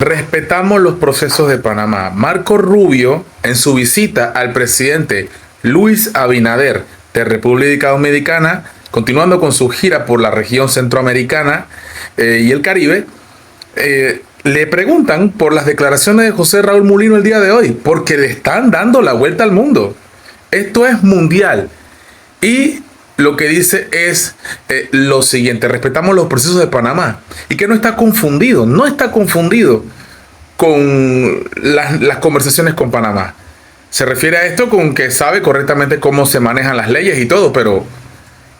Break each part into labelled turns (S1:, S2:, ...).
S1: Respetamos los procesos de Panamá. Marco Rubio, en su visita al presidente Luis Abinader de República Dominicana, continuando con su gira por la región centroamericana y el Caribe, le preguntan por las declaraciones de José Raúl Mulino el día de hoy, porque le están dando la vuelta al mundo. Esto es mundial. Y lo que dice es lo siguiente: respetamos los procesos de Panamá, y que no está confundido con las conversaciones con Panamá. Se refiere a esto con que sabe correctamente cómo se manejan las leyes y todo, pero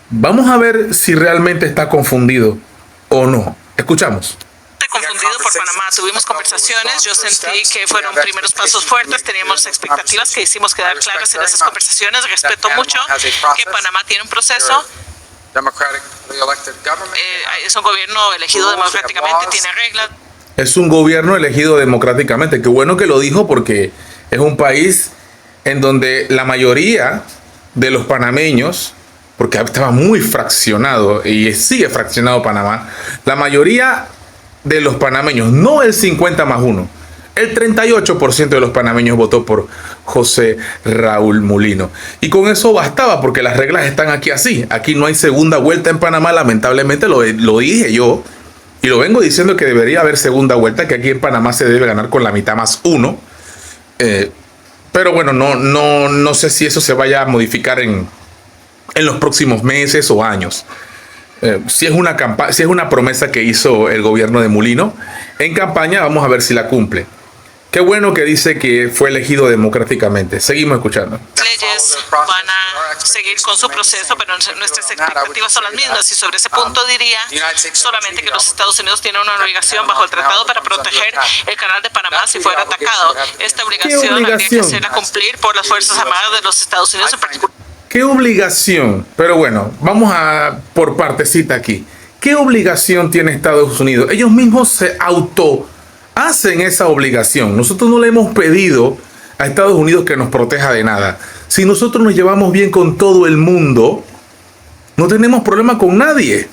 S1: vamos a ver si realmente está confundido o no. Escuchamos.
S2: Confundido por Panamá. Tuvimos conversaciones, yo sentí que fueron primeros pasos fuertes, teníamos expectativas que hicimos quedar claras en esas conversaciones. Respeto mucho que Panamá tiene un proceso, es un gobierno elegido democráticamente, tiene reglas.
S1: Es un gobierno elegido democráticamente. Qué bueno que lo dijo, porque es un país en donde la mayoría de los panameños, porque estaba muy fraccionado y sigue fraccionado Panamá, la mayoría de los panameños, no el 50+1, el 38% de los panameños votó por José Raúl Mulino. Y con eso bastaba, porque las reglas están aquí así. Aquí no hay segunda vuelta en Panamá, lamentablemente, lo dije yo. Y lo vengo diciendo que debería haber segunda vuelta, que aquí en Panamá se debe ganar con la mitad más uno. Pero bueno, no sé si eso se vaya a modificar en los próximos meses o años. Si es una promesa que hizo el gobierno de Mulino en campaña, vamos a ver si la cumple. Qué bueno que dice que fue elegido democráticamente. Seguimos escuchando.
S2: Leyes van a seguir con su proceso, pero nuestras expectativas son las mismas. Y sobre ese punto diría solamente que los Estados Unidos tienen una obligación bajo el tratado para proteger el canal de Panamá si fuera atacado. Esta obligación habría que hacerla cumplir por las Fuerzas Armadas de los Estados Unidos en particular.
S1: ¿Qué obligación? Pero bueno, vamos a por partecita aquí. ¿Qué obligación tiene Estados Unidos? Ellos mismos se hacen esa obligación. Nosotros no le hemos pedido a Estados Unidos que nos proteja de nada. Si nosotros nos llevamos bien con todo el mundo, no tenemos problema con nadie.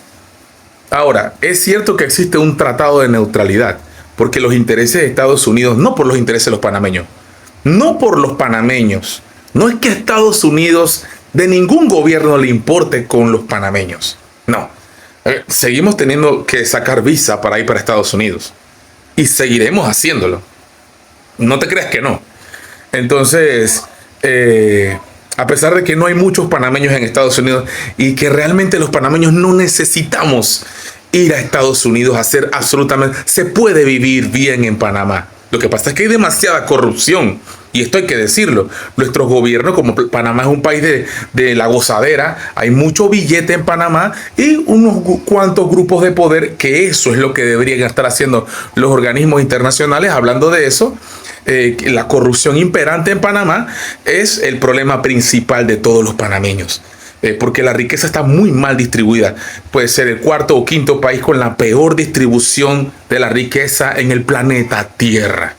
S1: Ahora, es cierto que existe un tratado de neutralidad, porque los intereses de Estados Unidos, no por los intereses de los panameños, no por los panameños, no es que a Estados Unidos de ningún gobierno le importe con los panameños. No. Seguimos teniendo que sacar visa para ir para Estados Unidos. Y seguiremos haciéndolo. No te creas que no. Entonces, a pesar de que no hay muchos panameños en Estados Unidos y que realmente los panameños no necesitamos ir a Estados Unidos a hacer absolutamente... Se puede vivir bien en Panamá. Lo que pasa es que hay demasiada corrupción. Y esto hay que decirlo. Nuestros gobiernos, como Panamá es un país de la gozadera, hay mucho billete en Panamá y unos cuantos grupos de poder, que eso es lo que deberían estar haciendo los organismos internacionales. Hablando de eso, la corrupción imperante en Panamá es el problema principal de todos los panameños. Porque la riqueza está muy mal distribuida. Puede ser el cuarto o quinto país con la peor distribución de la riqueza en el planeta Tierra.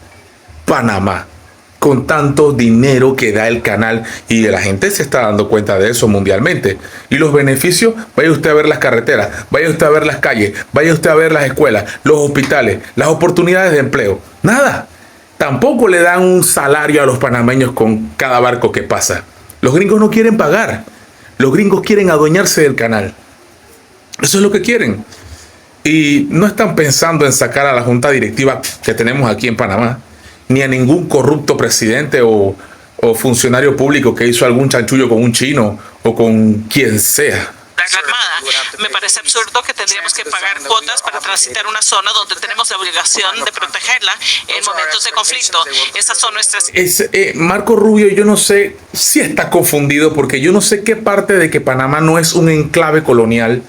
S1: Panamá. Con tanto dinero que da el canal, y la gente se está dando cuenta de eso mundialmente. Y los beneficios, vaya usted a ver las carreteras, vaya usted a ver las calles, vaya usted a ver las escuelas, los hospitales, las oportunidades de empleo. Nada. Tampoco le dan un salario a los panameños con cada barco que pasa. Los gringos no quieren pagar. Los gringos quieren adueñarse del canal. Eso es lo que quieren. Y no están pensando en sacar a la junta directiva que tenemos aquí en Panamá, ni a ningún corrupto presidente o funcionario público que hizo algún chanchullo con un chino o con quien sea.
S2: Armada. Me parece absurdo que tendríamos que pagar cuotas para transitar una zona donde tenemos la obligación de protegerla en momentos de conflicto. Esas son nuestras...
S1: Marco Rubio, yo no sé si está confundido, porque yo no sé qué parte de que Panamá no es un enclave colonial.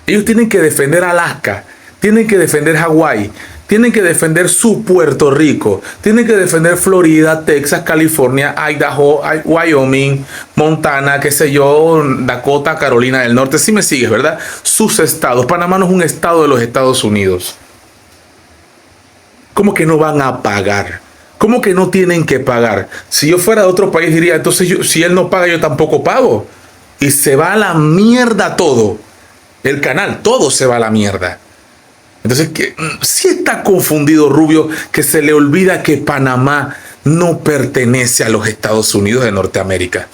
S1: Ellos tienen que defender Alaska, tienen que defender Hawái, tienen que defender su Puerto Rico, tienen que defender Florida, Texas, California, Idaho, Wyoming, Montana, qué sé yo, Dakota, Carolina del Norte. Si me sigues, ¿verdad? Sus estados. Panamá no es un estado de los Estados Unidos. ¿Cómo que no van a pagar? ¿Cómo que no tienen que pagar? Si yo fuera de otro país diría, entonces si él no paga, yo tampoco pago. Y se va a la mierda todo. El canal, todo se va a la mierda. Entonces, sí está confundido Rubio, que se le olvida que Panamá no pertenece a los Estados Unidos de Norteamérica.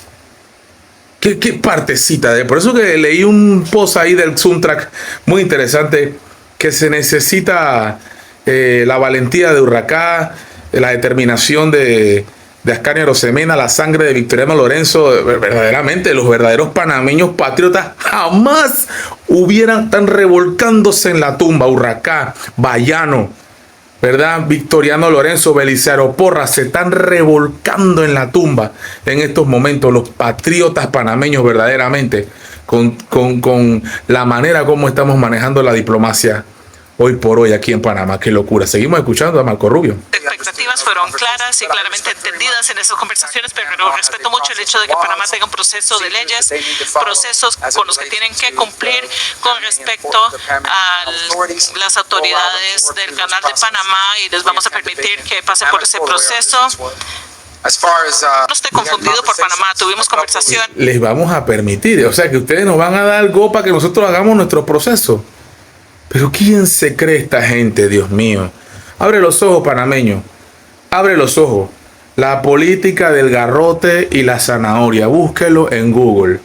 S1: ¿Qué partecita de? Por eso que leí un post ahí del Soundtrack muy interesante, que se necesita la valentía de Urracá, la determinación de Ascanio Arosemena, la sangre de Victoriano Lorenzo. Verdaderamente los verdaderos panameños patriotas jamás están revolcándose en la tumba. Urracá, Bayano, ¿verdad? Victoriano Lorenzo, Belisario Porras se están revolcando en la tumba en estos momentos. Los patriotas panameños verdaderamente con la manera como estamos manejando la diplomacia hoy por hoy aquí en Panamá. Qué locura. Seguimos escuchando a Marco Rubio.
S2: Expectativas fueron claras y claramente entendidas en esas conversaciones, pero respeto mucho el hecho de que Panamá tenga un proceso de leyes, procesos con los que tienen que cumplir con respecto a las autoridades del Canal de Panamá, y les vamos a permitir que pasen por ese proceso. No estoy confundido por Panamá, tuvimos conversación.
S1: Les vamos a permitir, o sea que ustedes nos van a dar algo para que nosotros hagamos nuestro proceso. Pero ¿quién se cree esta gente, Dios mío? Abre los ojos, panameño. Abre los ojos. La política del garrote y la zanahoria. Búsquelo en Google.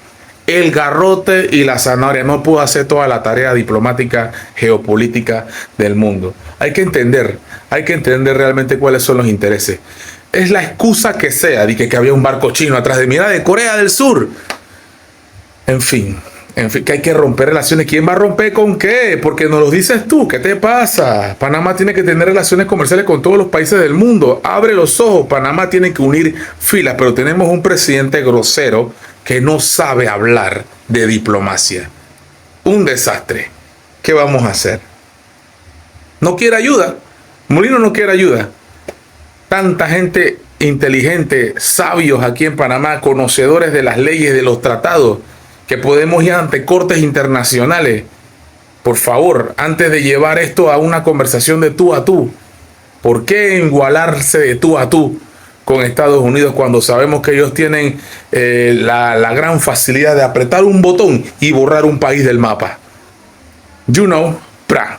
S1: El garrote y la zanahoria. No puedo hacer toda la tarea diplomática, geopolítica del mundo. Hay que entender realmente cuáles son los intereses. Es la excusa que sea, de que había un barco chino atrás de mí, era de Corea del Sur. En fin, que hay que romper relaciones. ¿Quién va a romper con qué? Porque nos lo dices tú. ¿Qué te pasa? Panamá tiene que tener relaciones comerciales con todos los países del mundo. Abre los ojos. Panamá tiene que unir filas. Pero tenemos un presidente grosero que no sabe hablar de diplomacia. Un desastre. ¿Qué vamos a hacer? No quiere ayuda. Molino no quiere ayuda. Tanta gente inteligente, sabios aquí en Panamá, conocedores de las leyes, de los tratados, que podemos ir ante cortes internacionales. Por favor, antes de llevar esto a una conversación de tú a tú, ¿por qué igualarse de tú a tú con Estados Unidos cuando sabemos que ellos tienen la gran facilidad de apretar un botón y borrar un país del mapa? You know, pra.